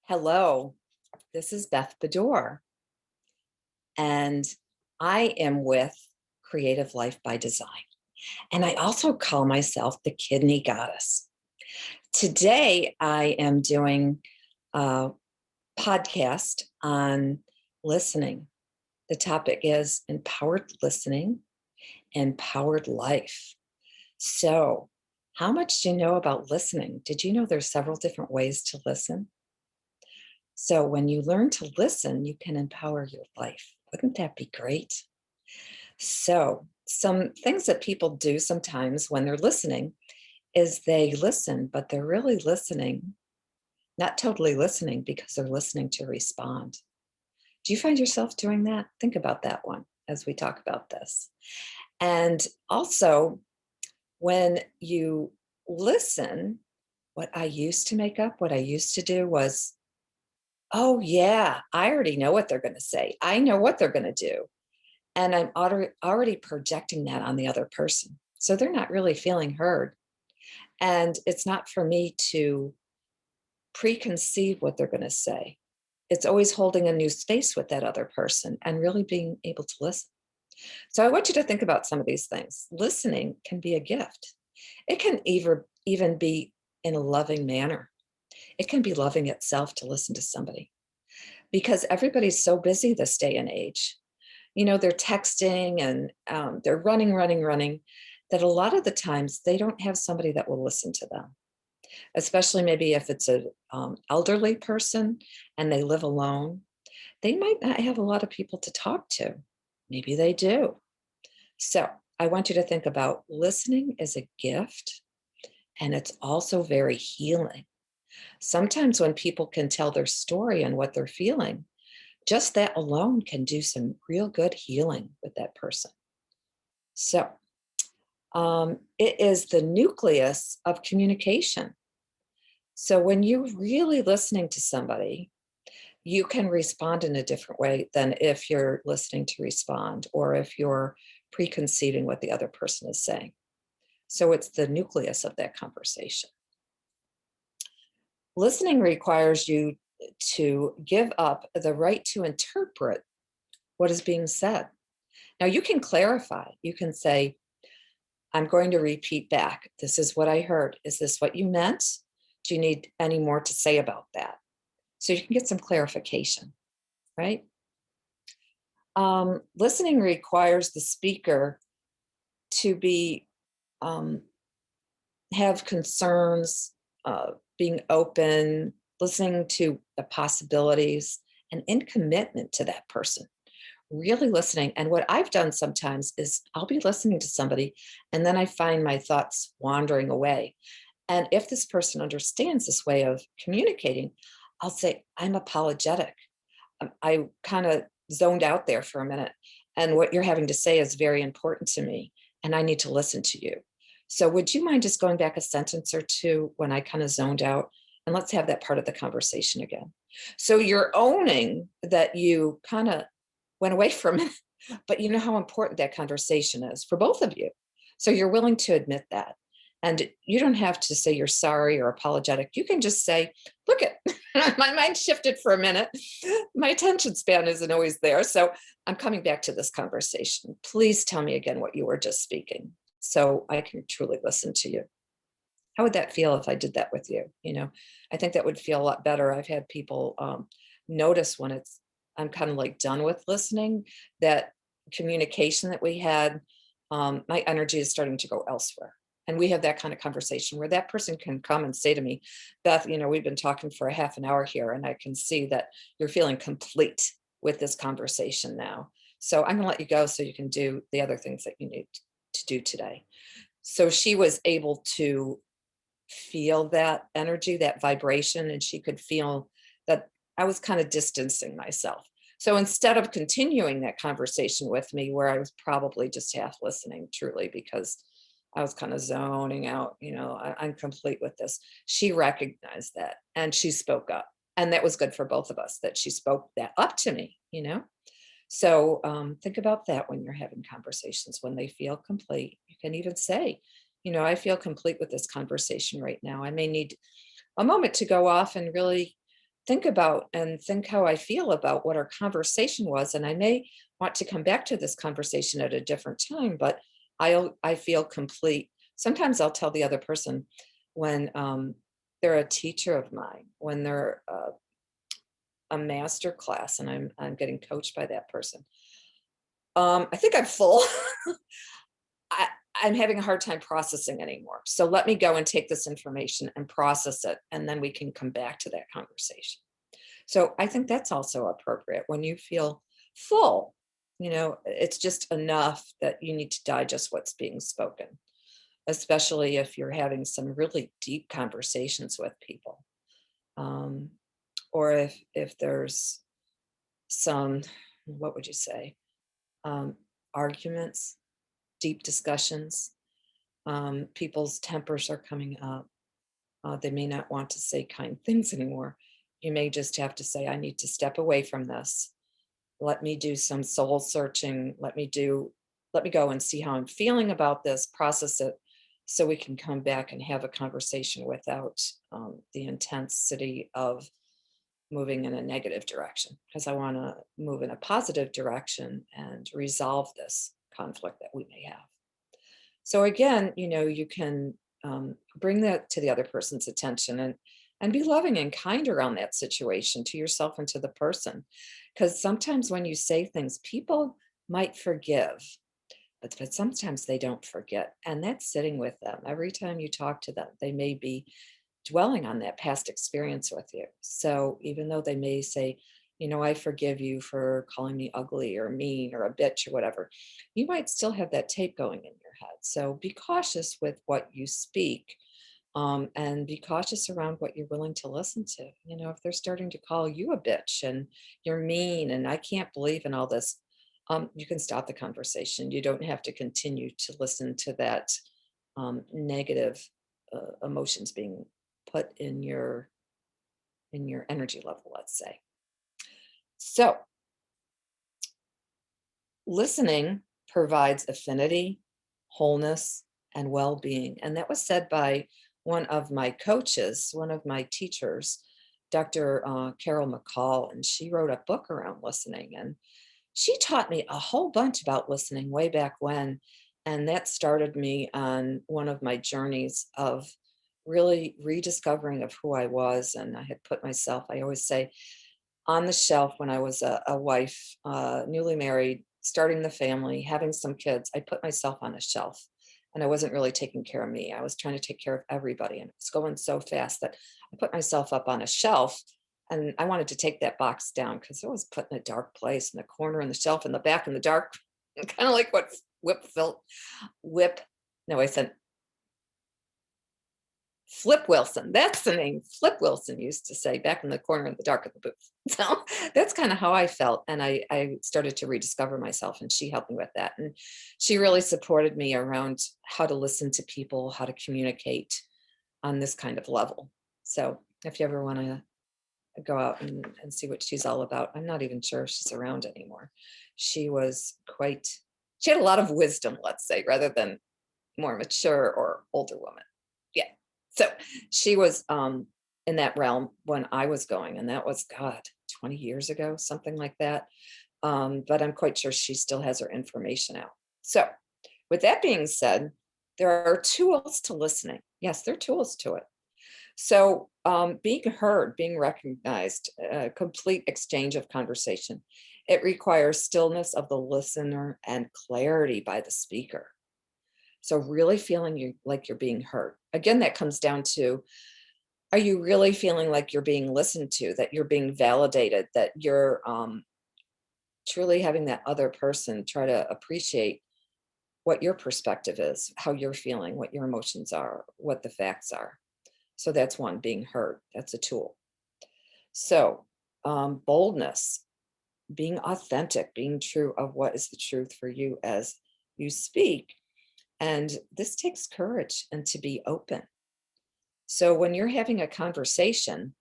Hello, this is Beth Bador, and I am with Creative Life by Design. And I also call myself the Kidney Goddess. Today, I am doing a podcast on listening. The topic is empowered listening, empowered life. So, how much do you know about listening? Did you know there's several different ways to listen? So when you learn to listen, you can empower your life. Wouldn't that be great? So, some things that people do sometimes when they're listening is they listen, but they're really listening, not totally listening because they're listening to respond. Do you find yourself doing that? Think about that one as we talk about this. And also, when you listen, what I used to make up, what I used to do was, oh, yeah, I already know what they're going to say. I know what they're going to do. And I'm already projecting that on the other person. So they're not really feeling heard. And it's not for me to preconceive what they're going to say. It's always holding a new space with that other person and really being able to listen. So I want you to think about some of these things. Listening can be a gift. It can even be in a loving manner. It can be loving itself to listen to somebody because everybody's so busy this day and age. They're texting and they're running, that a lot of the times they don't have somebody that will listen to them, especially maybe if it's a elderly person and they live alone. They might not have a lot of people to talk to. Maybe they do. So I want you to think about listening as a gift, and it's also very healing. Sometimes when people can tell their story and what they're feeling, just that alone can do some real good healing with that person. So, it is the nucleus of communication. So, when you're really listening to somebody, you can respond in a different way than if you're listening to respond or if you're preconceiving what the other person is saying. So, it's the nucleus of that conversation. Listening requires you to give up the right to interpret what is being said. Now, you can clarify. You can say, I'm going to repeat back. This is what I heard. Is this what you meant? Do you need any more to say about that? So you can get some clarification, right? Listening requires the speaker to be um, have concerns, being open, listening to the possibilities, and in commitment to that person. Really listening. And what I've done sometimes is I'll be listening to somebody and then I find my thoughts wandering away. And if this person understands this way of communicating, I'll say, I'm apologetic. I kind of zoned out there for a minute. And what you're having to say is very important to me. And I need to listen to you. So would you mind just going back a sentence or two when I kind of zoned out? And let's have that part of the conversation again. So you're owning that you kind of went away from it, but you know how important that conversation is for both of you. So you're willing to admit that. And you don't have to say you're sorry or apologetic. You can just say, look at my mind shifted for a minute. My attention span isn't always there. So I'm coming back to this conversation. Please tell me again what you were just speaking so I can truly listen to you. How would that feel if I did that with you? I think that would feel a lot better. I've had people notice when I'm kind of like done with listening, that communication that we had, my energy is starting to go elsewhere. And we have that kind of conversation where that person can come and say to me, Beth, we've been talking for a half an hour here, and I can see that you're feeling complete with this conversation now. So I'm going to let you go so you can do the other things that you need to do today. So she was able to feel that energy, that vibration, and she could feel that I was kind of distancing myself. So instead of continuing that conversation with me, where I was probably just half listening truly because I was kind of zoning out, I'm complete with this. She recognized that and she spoke up. And that was good for both of us that she spoke that up to me. So think about that when you're having conversations, when they feel complete. You can even say, I feel complete with this conversation right now. I may need a moment to go off and really think how I feel about what our conversation was. And I may want to come back to this conversation at a different time, but I feel complete. Sometimes I'll tell the other person when they're a teacher of mine, when they're a master class, and I'm getting coached by that person. I think I'm full. I, I'm having a hard time processing anymore. So let me go and take this information and process it, and then we can come back to that conversation. So I think that's also appropriate when you feel full. It's just enough that you need to digest what's being spoken, especially if you're having some really deep conversations with people. Um, or if there's some, what would you say, um, arguments, deep discussions, people's tempers are coming up. They may not want to say kind things anymore. You may just have to say, I need to step away from this. Let me do some soul searching. Let me go and see how I'm feeling about this, process it, so we can come back and have a conversation without the intensity of moving in a negative direction, because I want to move in a positive direction and resolve this conflict that we may have. So again, you can bring that to the other person's attention, and be loving and kind around that situation, to yourself and to the person. Because sometimes when you say things, people might forgive, but sometimes they don't forget. And that's sitting with them. Every time you talk to them, they may be dwelling on that past experience with you. So even though they may say, I forgive you for calling me ugly or mean or a bitch or whatever, you might still have that tape going in your head. So be cautious with what you speak, and be cautious around what you're willing to listen to. If they're starting to call you a bitch and you're mean and I can't believe in all this, you can stop the conversation. You don't have to continue to listen to that negative emotions being put in your energy level, let's say. So listening provides affinity, wholeness, and well-being. And that was said by one of my coaches, one of my teachers, Dr. Carol McCall, and she wrote a book around listening. And she taught me a whole bunch about listening way back when. And that started me on one of my journeys of really rediscovering of who I was. And I had put myself, I always say, on the shelf when I was a wife, newly married, starting the family, having some kids. I put myself on a shelf, and I wasn't really taking care of me. I was trying to take care of everybody, and it was going so fast that I put myself up on a shelf, and I wanted to take that box down because it was put in a dark place in the corner in the shelf in the back in the dark, kind of like what Whip. No, I said Flip Wilson, that's the name. Flip Wilson used to say, back in the corner in the dark of the booth. So that's kind of how I felt. And I started to rediscover myself, and she helped me with that. And she really supported me around how to listen to people, how to communicate on this kind of level. So if you ever want to go out and see what she's all about, I'm not even sure if she's around anymore. She was she had a lot of wisdom, let's say, rather than more mature or older woman. Yeah. So she was in that realm when I was going, and that was, God, 20 years ago, something like that. But I'm quite sure she still has her information out. So, with that being said, there are tools to listening. Yes, there are tools to it. So, being heard, being recognized, complete exchange of conversation, it requires stillness of the listener and clarity by the speaker. So really feeling like you're being heard. Again, that comes down to, are you really feeling like you're being listened to, that you're being validated, that you're truly having that other person try to appreciate what your perspective is, how you're feeling, what your emotions are, what the facts are. So that's one, being heard. That's a tool. So boldness, being authentic, being true of what is the truth for you as you speak. And this takes courage and to be open. So when you're having a conversation,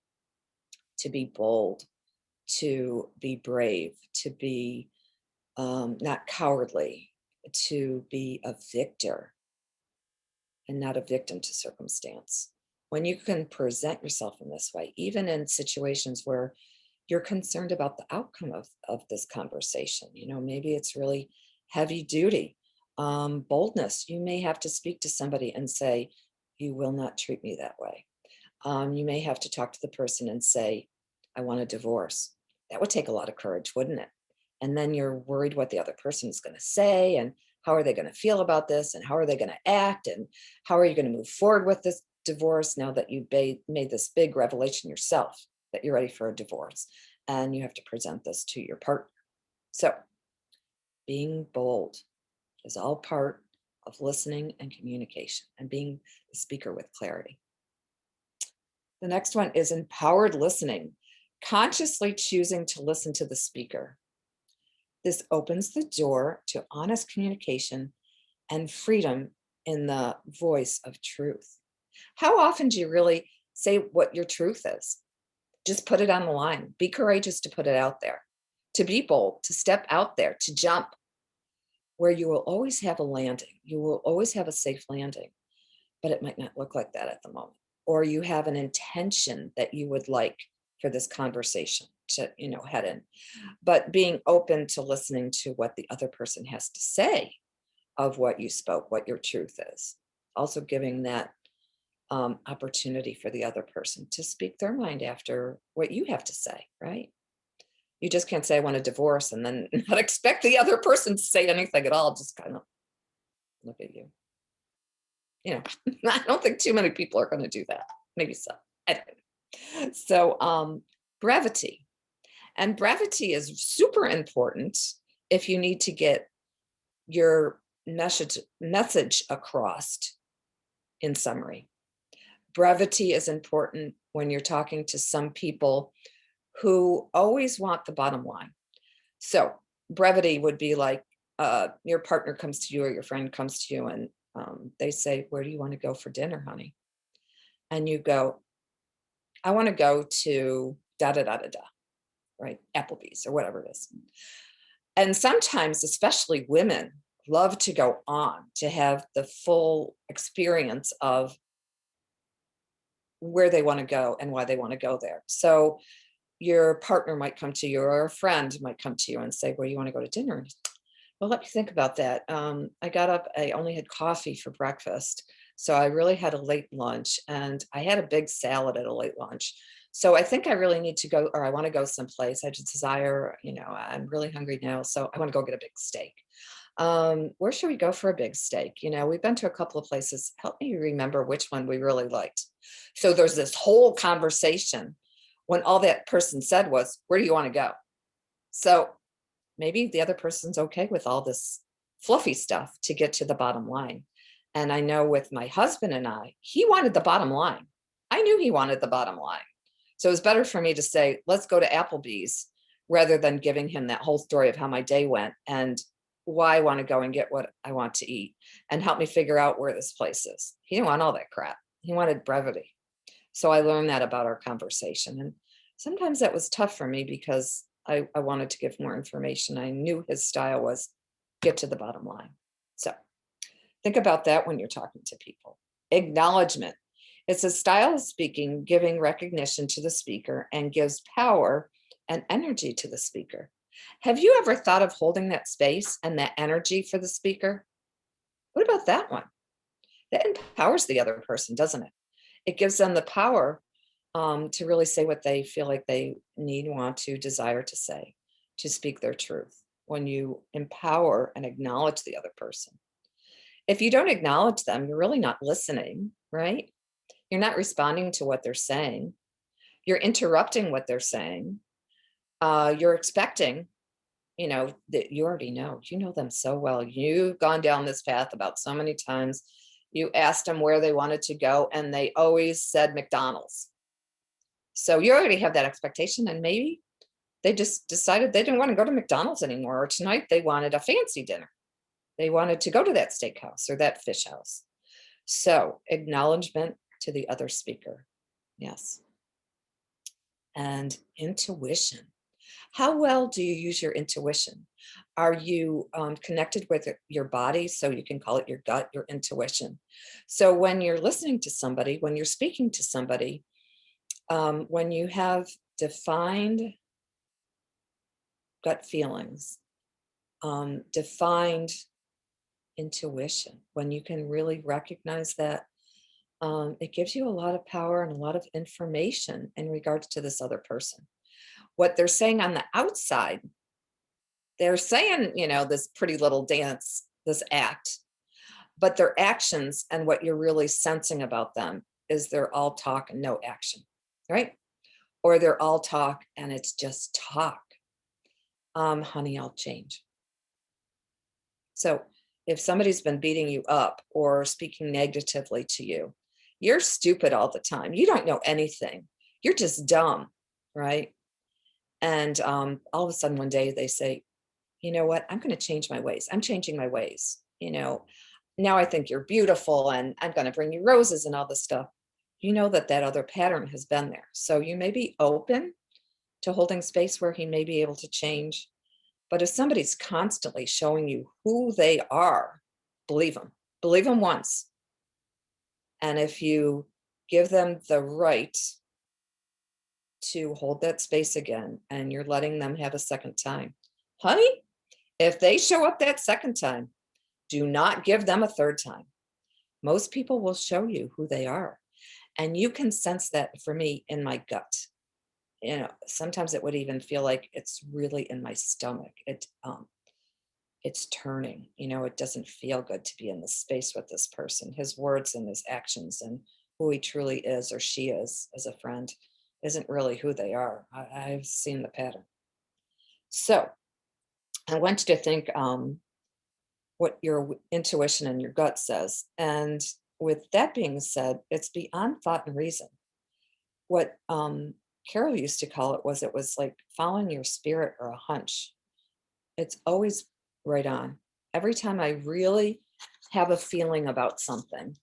to be bold, to be brave, to be not cowardly, to be a victor and not a victim to circumstance. when you can present yourself in this way, even in situations where you're concerned about the outcome of this conversation. Maybe it's really heavy duty boldness. You may have to speak to somebody and say, you will not treat me that way. You may have to talk to the person and say, I want a divorce. That would take a lot of courage, wouldn't it? And then you're worried what the other person is going to say, and how are they going to feel about this, and how are they going to act, and how are you going to move forward with this divorce now that you made this big revelation yourself that you're ready for a divorce, and you have to present this to your partner. So being bold is all part of listening and communication and being the speaker with clarity. The next one is empowered listening, consciously choosing to listen to the speaker. This opens the door to honest communication and freedom in the voice of truth. How often do you really say what your truth is? Just put it on the line. Be courageous to put it out there, to be bold, to step out there, to jump, where you will always have a landing. You will always have a safe landing, but it might not look like that at the moment. Or you have an intention that you would like for this conversation to, head in. But being open to listening to what the other person has to say of what you spoke, what your truth is. Also giving that opportunity for the other person to speak their mind after what you have to say, right? You just can't say, I want a divorce, and then not expect the other person to say anything at all. Just kind of look at you. I don't think too many people are going to do that. Maybe so. I don't know. So brevity. And brevity is super important if you need to get your message across in summary. Brevity is important when you're talking to some people who always want the bottom line. So brevity would be like your partner comes to you or your friend comes to you and they say, where do you want to go for dinner, honey? And you go, I want to go to da da da da da, right? Applebee's or whatever it is. And sometimes, especially women, love to go on to have the full experience of where they want to go and why they want to go there. So your partner might come to you, or a friend might come to you and say, where do you want to go to dinner? Well, let me think about that. I got up, I only had coffee for breakfast. So I really had a late lunch, and I had a big salad at a late lunch. So I think I really need to go, or I want to go someplace. I just desire, I'm really hungry now. So I want to go get a big steak. Where should we go for a big steak? We've been to a couple of places. Help me remember which one we really liked. So there's this whole conversation when all that person said was, where do you want to go? So maybe the other person's okay with all this fluffy stuff to get to the bottom line. And I know with my husband and I, he wanted the bottom line. I knew he wanted the bottom line. So it was better for me to say, let's go to Applebee's, rather than giving him that whole story of how my day went and why I want to go and get what I want to eat, and help me figure out where this place is. He didn't want all that crap. He wanted brevity. So I learned that about our conversation. And sometimes that was tough for me because I wanted to give more information. I knew his style was get to the bottom line. So think about that when you're talking to people. Acknowledgement. It's a style of speaking, giving recognition to the speaker and gives power and energy to the speaker. Have you ever thought of holding that space and that energy for the speaker? What about that one? That empowers the other person, doesn't it? It gives them the power to really say what they feel like they need, want to, desire to say, to speak their truth. When you empower and acknowledge the other person. If you don't acknowledge them, you're really not listening, right? You're not responding to what they're saying. You're interrupting what they're saying. You're expecting, that you already know. You know them so well. You've gone down this path about so many times. You asked them where they wanted to go, and they always said McDonald's. So you already have that expectation, and maybe they just decided they didn't want to go to McDonald's anymore, or tonight they wanted a fancy dinner. They wanted to go to that steakhouse or that fish house. So acknowledgement to the other speaker. Yes. And intuition. How well do you use your intuition? Are you connected with your body? So you can call it your gut, your intuition. So when you're listening to somebody, when you're speaking to somebody, when you have defined gut feelings, defined intuition, when you can really recognize that, it gives you a lot of power and a lot of information in regards to this other person. What they're saying on the outside, they're saying, this pretty little dance, this act, but their actions and what you're really sensing about them is they're all talk and no action, right? Or they're all talk and it's just talk. Honey, I'll change. So if somebody's been beating you up or speaking negatively to you, you're stupid all the time. You don't know anything. You're just dumb, right? And all of a sudden one day they say, you know what? I'm going to change my ways. I'm changing my ways. Now I think you're beautiful and I'm going to bring you roses and all this stuff. You know that other pattern has been there. So you may be open to holding space where he may be able to change. But if somebody's constantly showing you who they are, believe them. Believe them once. And if you give them the right to hold that space again and you're letting them have a second time, honey, if they show up that second time, do not give them a third time. Most people will show you who they are. And you can sense that for me in my gut. Sometimes it would even feel like it's really in my stomach. It's turning, it doesn't feel good to be in this space with this person. His words and his actions and who he truly is or she is as a friend isn't really who they are. I've seen the pattern. So I want you to think what your intuition and your gut says. And with that being said, it's beyond thought and reason. What Carol used to call it was like following your spirit or a hunch. It's always right on. Every time I really have a feeling about something,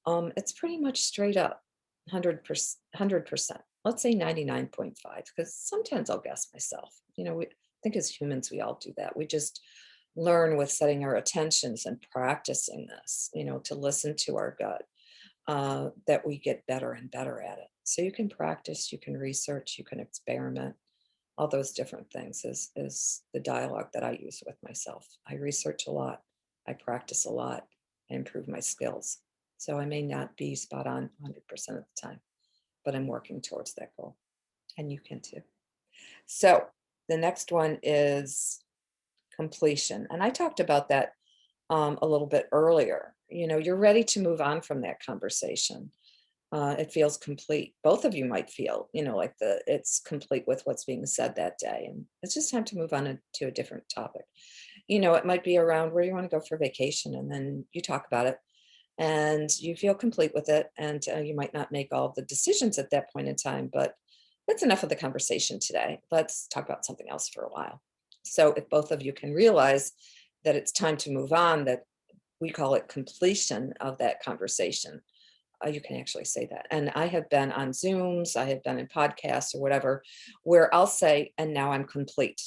it's pretty much straight up 100%, 100%. Let's say 99.5, because sometimes I'll guess myself. I think as humans, we all do that. We just learn with setting our attentions and practicing this, to listen to our gut, that we get better and better at it. So you can practice, you can research, you can experiment. All those different things is the dialogue that I use with myself. I research a lot, I practice a lot, I improve my skills. So I may not be spot on 100% of the time, but I'm working towards that goal. And you can too. So the next one is completion. And I talked about that a little bit earlier. You're ready to move on from that conversation. It feels complete. Both of you might feel, like it's complete with what's being said that day. And it's just time to move on to a different topic. It might be around where you want to go for vacation, and then you talk about it and you feel complete with it. And you might not make all the decisions at that point in time, but that's enough of the conversation today. Let's talk about something else for a while. So if both of you can realize that it's time to move on, that we call it completion of that conversation. You can actually say that. And I have been on Zooms, I have been in podcasts or whatever, where I'll say, and now I'm complete.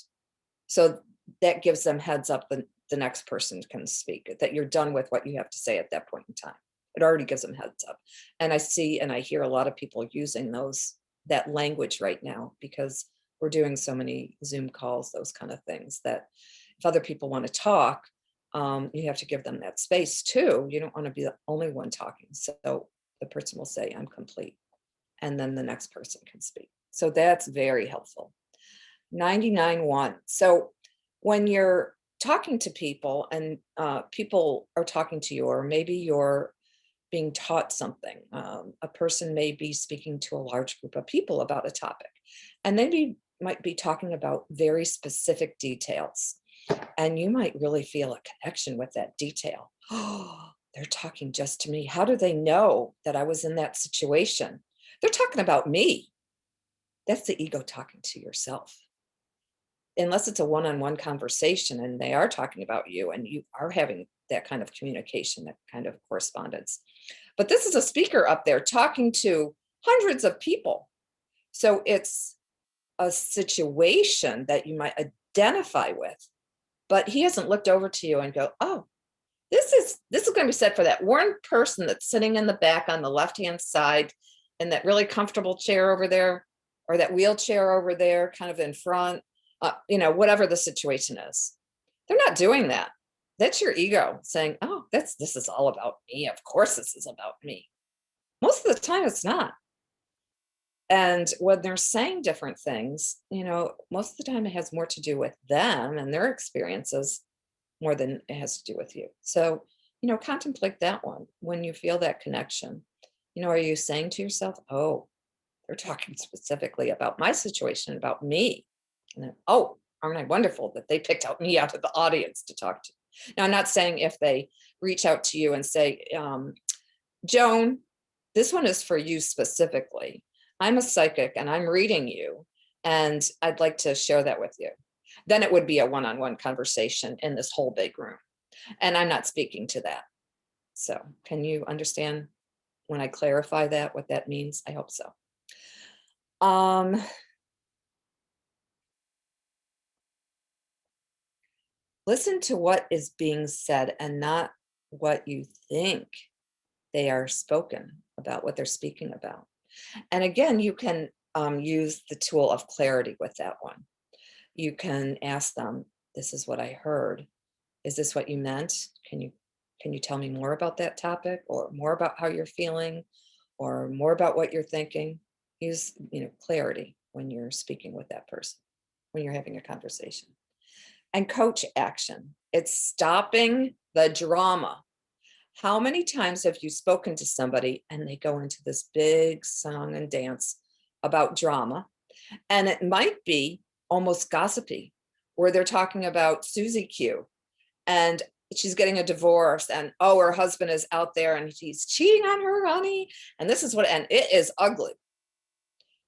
So that gives them heads up that the next person can speak, that you're done with what you have to say at that point in time. It already gives them heads up. And I see and I hear a lot of people using that language right now, because we're doing so many Zoom calls, those kind of things, that if other people want to talk, you have to give them that space too. You don't want to be the only one talking. So the person will say, I'm complete. And then the next person can speak. So that's very helpful. 99.1. So when you're talking to people and people are talking to you, or maybe you're being taught something, a person may be speaking to a large group of people about a topic, and they might be talking about very specific details. And you might really feel a connection with that detail. Oh, they're talking just to me. How do they know that I was in that situation? They're talking about me. That's the ego talking to yourself. Unless it's a one-on-one conversation and they are talking about you and you are having that kind of communication, that kind of correspondence. But this is a speaker up there talking to hundreds of people. So it's a situation that you might identify with, but he hasn't looked over to you and go, oh, this is going to be said for that one person that's sitting in the back on the left-hand side in that really comfortable chair over there, or that wheelchair over there, kind of in front, whatever the situation is. They're not doing that. That's your ego saying, oh, this is all about me. Of course, this is about me. Most of the time, it's not. And when they're saying different things, most of the time it has more to do with them and their experiences more than it has to do with you. So, contemplate that one when you feel that connection. Are you saying to yourself, oh, they're talking specifically about my situation, about me? And then, oh, aren't I wonderful that they picked out me out of the audience to talk to? Now, I'm not saying if they reach out to you and say, Joan, this one is for you specifically. I'm a psychic and I'm reading you, and I'd like to share that with you. Then it would be a one-on-one conversation in this whole big room. And I'm not speaking to that. So can you understand when I clarify that, what that means? I hope so. Listen to what is being said and not what you think they are spoken about, what they're speaking about. And again, you can use the tool of clarity with that one. You can ask them, this is what I heard. Is this what you meant? Can you tell me more about that topic, or more about how you're feeling, or more about what you're thinking? Use, clarity when you're speaking with that person, when you're having a conversation. And coach action. It's stopping the drama. How many times have you spoken to somebody and they go into this big song and dance about drama? And it might be almost gossipy, where they're talking about Susie Q and she's getting a divorce, and oh, her husband is out there and he's cheating on her, honey. And this is and it is ugly.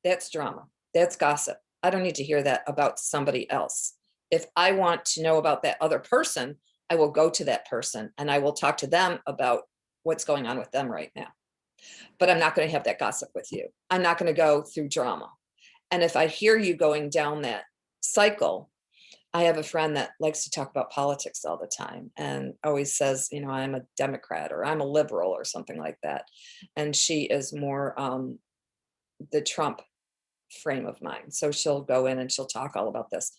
That's drama. That's gossip. I don't need to hear that about somebody else. If I want to know about that other person, I will go to that person and I will talk to them about what's going on with them right now. But I'm not going to have that gossip with you. I'm not going to go through drama. And if I hear you going down that cycle, I have a friend that likes to talk about politics all the time and always says, I'm a Democrat or I'm a liberal or something like that. And she is more the Trump frame of mind. So she'll go in and she'll talk all about this.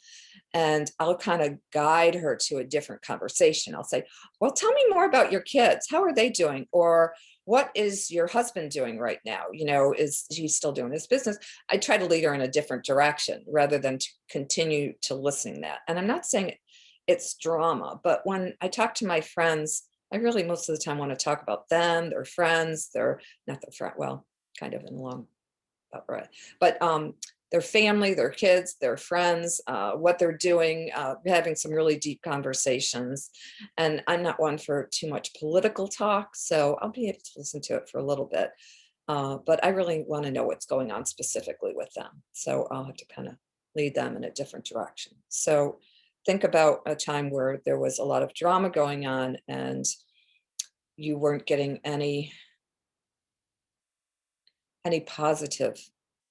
And I'll kind of guide her to a different conversation. I'll say, well, tell me more about your kids. How are they doing? Or what is your husband doing right now? Is he still doing his business? I try to lead her in a different direction rather than to continue to listen to that. And I'm not saying it's drama, but when I talk to my friends, I really most of the time want to talk about them, their friends, not their friend, well, kind of in a long, right, but their family, their kids, their friends, what they're doing, having some really deep conversations. And I'm not one for too much political talk, so I'll be able to listen to it for a little bit. But I really want to know what's going on specifically with them. So I'll have to kind of lead them in a different direction. So think about a time where there was a lot of drama going on and you weren't getting any positive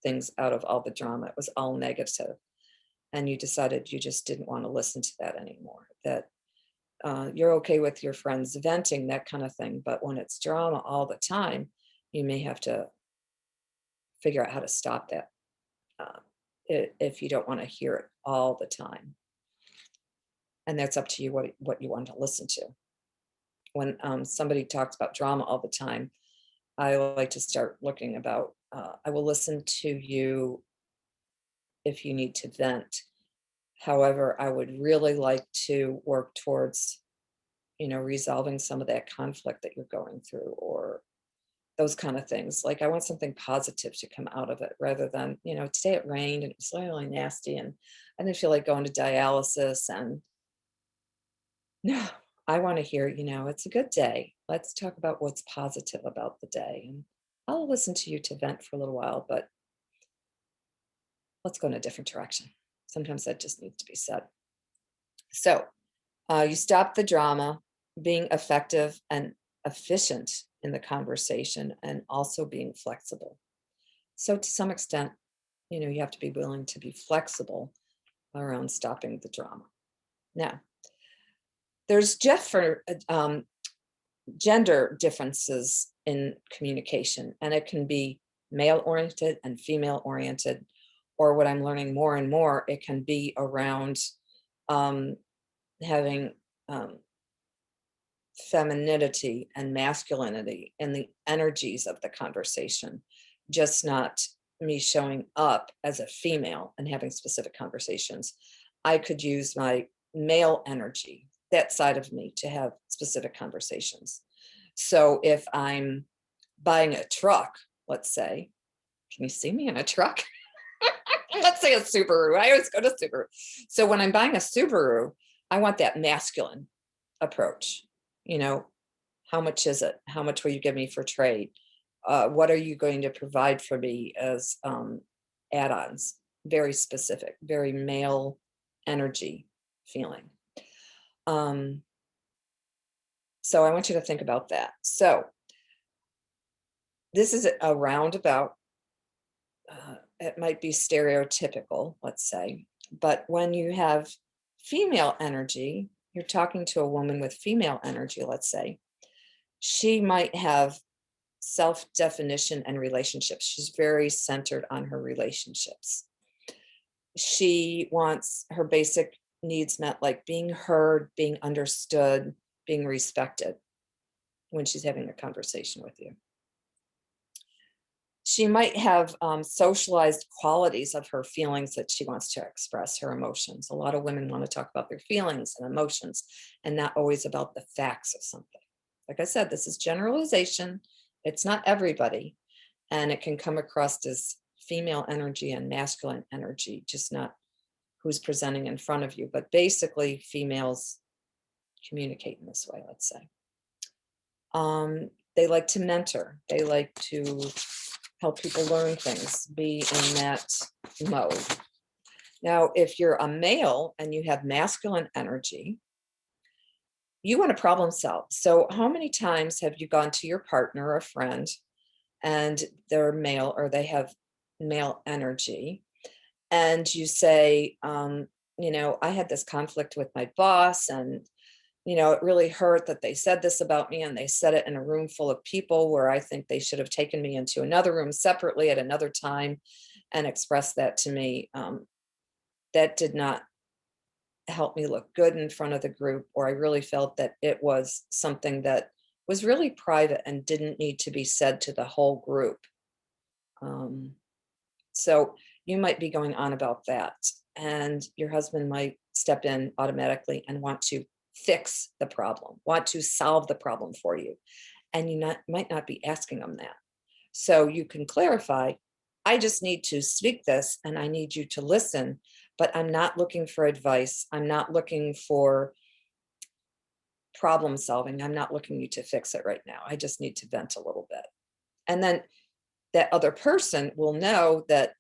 things out of all the drama. It was all negative. And you decided you just didn't want to listen to that anymore. That you're okay with your friends venting, that kind of thing. But when it's drama all the time, you may have to figure out how to stop that if you don't want to hear it all the time. And that's up to you what you want to listen to. When somebody talks about drama all the time, I like to start looking about, I will listen to you if you need to vent. However, I would really like to work towards, resolving some of that conflict that you're going through, or those kind of things. Like I want something positive to come out of it rather than, today it rained and it was really nasty and I didn't feel like going to dialysis. And no, I want to hear, it's a good day. Let's talk about what's positive about the day. And I'll listen to you to vent for a little while, but let's go in a different direction. Sometimes that just needs to be said. So you stop the drama, being effective and efficient in the conversation, and also being flexible. So to some extent, you have to be willing to be flexible around stopping the drama. Now, there's gender differences in communication, and it can be male oriented and female oriented, or what I'm learning more and more, it can be around um, having um, femininity and masculinity in the energies of the conversation, just not me showing up as a female and having specific conversations. I could use my male energy, that side of me, to have specific conversations. So if I'm buying a truck, let's say, can you see me in a truck? Let's say a Subaru. I always go to Subaru. So when I'm buying a Subaru, I want that masculine approach. You know, how much is it? How much will you give me for trade? What are you going to provide for me as add-ons? Very specific, very male energy feeling. So I want you to think about that. So this is a roundabout. It might be stereotypical, let's say, but when you have female energy, you're talking to a woman with female energy, let's say, she might have self-definition and relationships. She's very centered on her relationships. She wants her basic needs met, like being heard, being understood, being respected when she's having a conversation with you. She might have socialized qualities of her feelings that she wants to express, her emotions. A lot of women want to talk about their feelings and emotions and not always about the facts of something. Like I said, this is generalization. It's not everybody. And it can come across as female energy and masculine energy, just not who's presenting in front of you. But basically, females communicate in this way, let's say. They like to mentor. They like to help people learn things, be in that mode. Now, if you're a male and you have masculine energy, you want to problem solve. So how many times have you gone to your partner or a friend and they're male or they have male energy and you say, I had this conflict with my boss and it really hurt that they said this about me and they said it in a room full of people where I think they should have taken me into another room separately at another time and expressed that to me. That did not help me look good in front of the group, or I really felt that it was something that was really private and didn't need to be said to the whole group. So you might be going on about that, and your husband might step in automatically and want to fix the problem, want to solve the problem for you. And you might not be asking them that. So you can clarify, I just need to speak this and I need you to listen, but I'm not looking for advice. I'm not looking for problem solving. I'm not looking you to fix it right now. I just need to vent a little bit. And then that other person will know that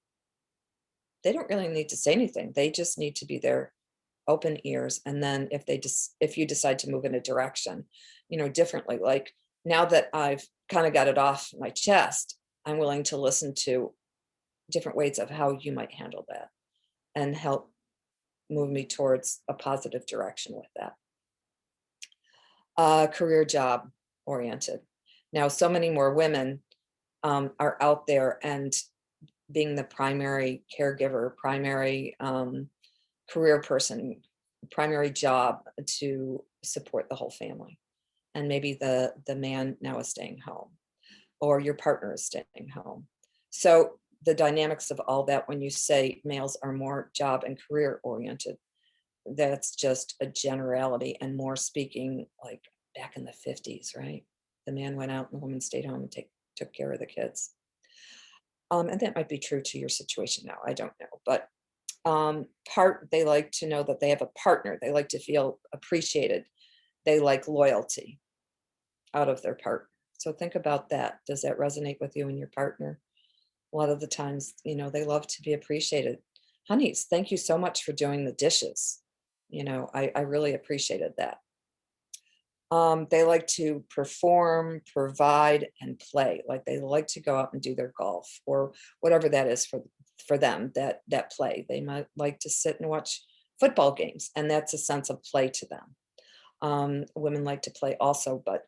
they don't really need to say anything. They just need to be there, open ears. And then if you decide to move in a direction, differently, like now that I've kind of got it off my chest, I'm willing to listen to different ways of how you might handle that and help move me towards a positive direction with that. Career job oriented. Now, so many more women are out there and being the primary caregiver, primary career person, primary job to support the whole family. And maybe the man now is staying home or your partner is staying home. So the dynamics of all that, when you say males are more job and career oriented, that's just a generality and more speaking like back in the 50s, right? The man went out and the woman stayed home and took care of the kids. And that might be true to your situation now. I don't know. But they like to know that they have a partner. They like to feel appreciated. They like loyalty out of their partner. So think about that. Does that resonate with you and your partner? A lot of the times, they love to be appreciated. Honeys, thank you so much for doing the dishes. I really appreciated that. They like to perform, provide, and play. Like they like to go out and do their golf or whatever that is for them, that play. They might like to sit and watch football games, and that's a sense of play to them. Women like to play also, but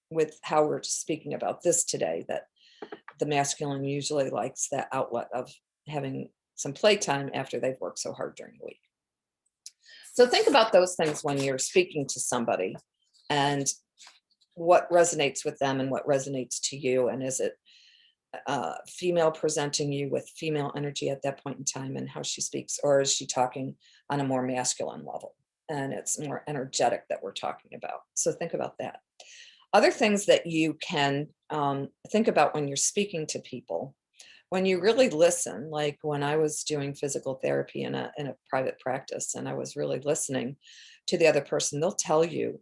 with how we're speaking about this today, that the masculine usually likes that outlet of having some playtime after they've worked so hard during the week. So think about those things when you're speaking to somebody, and what resonates with them and what resonates to you. And is it female presenting you with female energy at that point in time and how she speaks, or is she talking on a more masculine level and it's more energetic that we're talking about? So think about that. Other things that you can think about when you're speaking to people, when you really listen, like when I was doing physical therapy in a private practice, and I was really listening to the other person, they'll tell you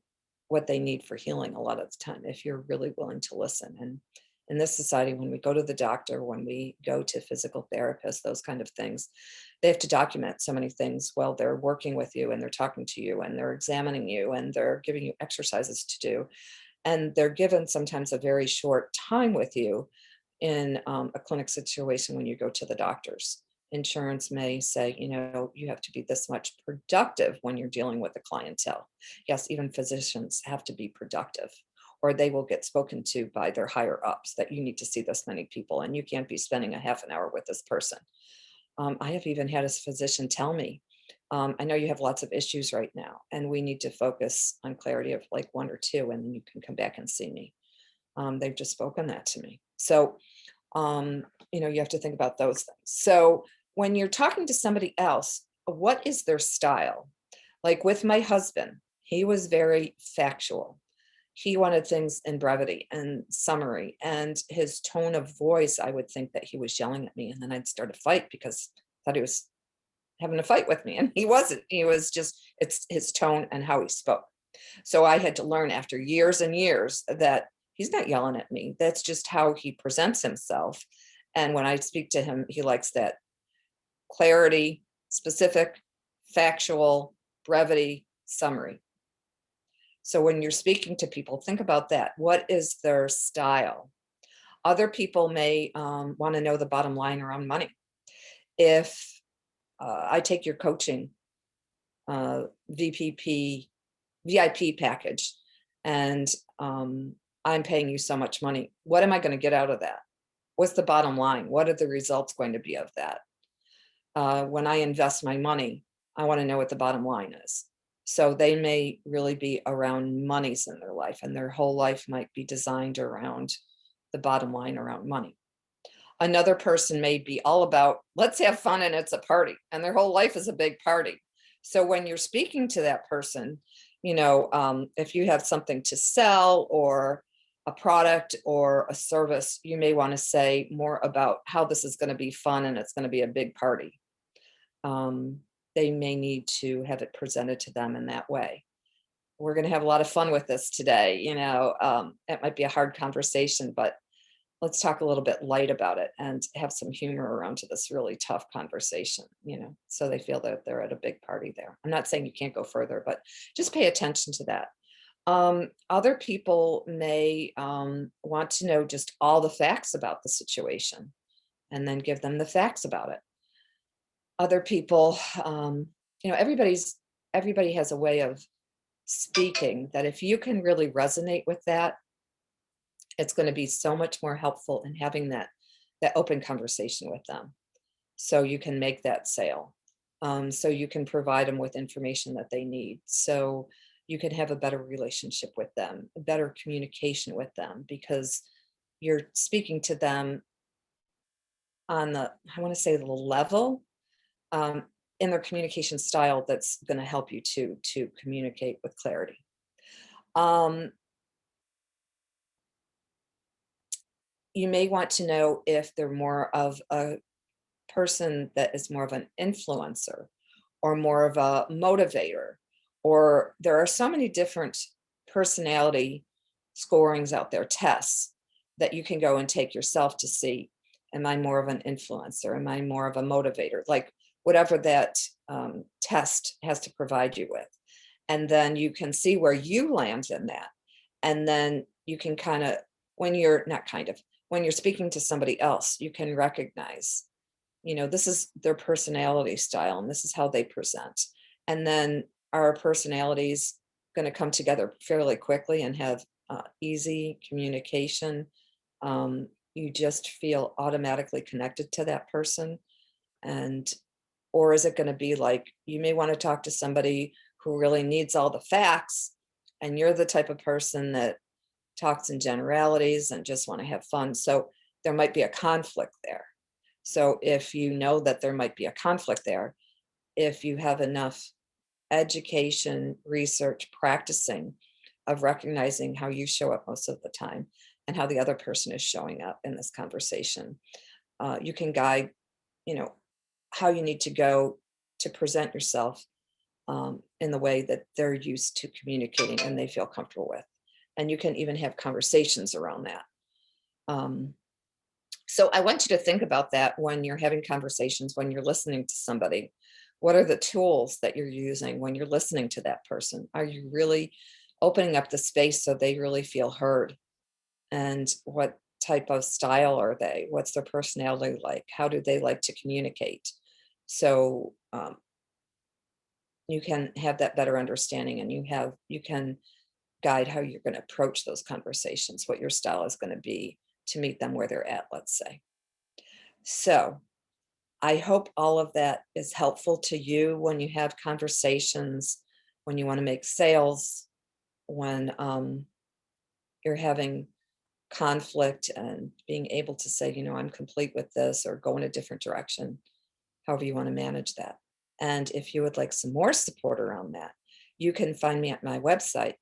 what they need for healing a lot of the time if you're really willing to listen. And in this society, when we go to the doctor, when we go to physical therapists, those kind of things, they have to document so many things while they're working with you and they're talking to you and they're examining you and they're giving you exercises to do. And they're given sometimes a very short time with you in a clinic situation when you go to the doctors. Insurance may say, you have to be this much productive when you're dealing with a clientele. Yes, even physicians have to be productive, or they will get spoken to by their higher ups that you need to see this many people and you can't be spending a half an hour with this person. I have even had a physician tell me, I know you have lots of issues right now, and we need to focus on clarity of like one or two, and then you can come back and see me. They've just spoken that to me. So, you have to think about those things. So when you're talking to somebody else, what is their style? Like with my husband, he was very factual. He wanted things in brevity and summary, and his tone of voice, I would think that he was yelling at me, and then I'd start a fight because I thought he was having a fight with me, and he wasn't. He was just, it's his tone and how he spoke. So I had to learn after years and years that he's not yelling at me. That's just how he presents himself. And when I speak to him, he likes that clarity, specific, factual, brevity, summary. So when you're speaking to people, think about that. What is their style? Other people may want to know the bottom line around money. If I take your coaching VPP, VIP package, and I'm paying you so much money, what am I going to get out of that? What's the bottom line? What are the results going to be of that? When I invest my money, I want to know what the bottom line is. So they may really be around monies in their life, and their whole life might be designed around the bottom line around money. Another person may be all about, let's have fun and it's a party, and their whole life is a big party. So when you're speaking to that person, if you have something to sell or a product or a service, you may want to say more about how this is going to be fun and it's going to be a big party. They may need to have it presented to them in that way. We're going to have a lot of fun with this today. It might be a hard conversation, but let's talk a little bit light about it and have some humor around to this really tough conversation, so they feel that they're at a big party there. I'm not saying you can't go further, but just pay attention to that. Other people may want to know just all the facts about the situation and then give them the facts about it. Other people, everybody has a way of speaking that if you can really resonate with that, it's going to be so much more helpful in having that open conversation with them. So you can make that sale. So you can provide them with information that they need. So you can have a better relationship with them, a better communication with them, because you're speaking to them on the level in their communication style that's going to help you to communicate with clarity. You may want to know if they're more of a person that is more of an influencer or more of a motivator, or there are so many different personality scorings out there, tests that you can go and take yourself to see, am I more of an influencer? Am I more of a motivator? Like whatever that test has to provide you with. And then you can see where you land in that. And then you can when you're speaking to somebody else, you can recognize this is their personality style and this is how they present. And then our personalities going to come together fairly quickly and have easy communication. You just feel automatically connected to that person. And or is it going to be like you may want to talk to somebody who really needs all the facts, and you're the type of person that talks in generalities and just want to have fun. So there might be a conflict there. So if you know that there might be a conflict there, if you have enough education, research, practicing of recognizing how you show up most of the time and how the other person is showing up in this conversation, you can guide, you know, how you need to go to present yourself in the way that they're used to communicating and they feel comfortable with. And you can even have conversations around that. Um, so I want you to think about that when you're having conversations, when you're listening to somebody. What are the tools that you're using when you're listening to that person? Are you really opening up the space so they really feel heard? And what type of style are they? What's their personality like? How do they like to communicate? So you can have that better understanding, and you can guide how you're going to approach those conversations, what your style is going to be to meet them where they're at, let's say. So I hope all of that is helpful to you when you have conversations, when you want to make sales, when you're having conflict and being able to say, I'm complete with this, or go in a different direction, however you want to manage that. And if you would like some more support around that, you can find me at my website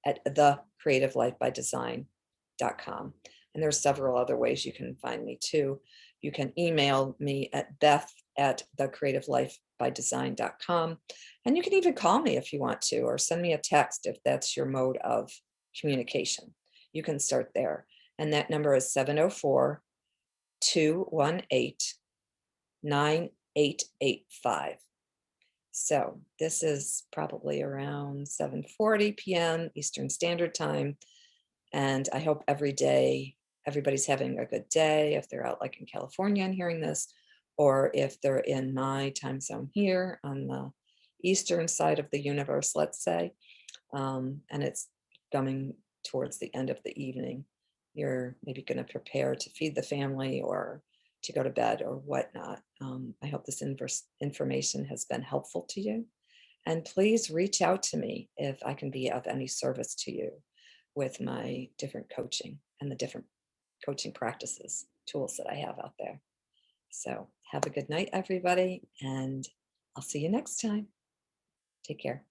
at thecreativelifebydesign.com. And there's several other ways you can find me too. You can email me at beth@thecreativelifebydesign.com. And you can even call me if you want to, or send me a text if that's your mode of communication. You can start there. And that number is 704-218-9885. So this is probably around 7:40 p.m. Eastern Standard Time. And I hope everybody's having a good day if they're out like in California and hearing this, or if they're in my time zone here on the eastern side of the universe, let's say, and it's coming towards the end of the evening. You're maybe going to prepare to feed the family or to go to bed or whatnot. I hope this information has been helpful to you. And please reach out to me if I can be of any service to you with my different coaching and the different coaching practices, tools that I have out there. So have a good night, everybody, and I'll see you next time. Take care.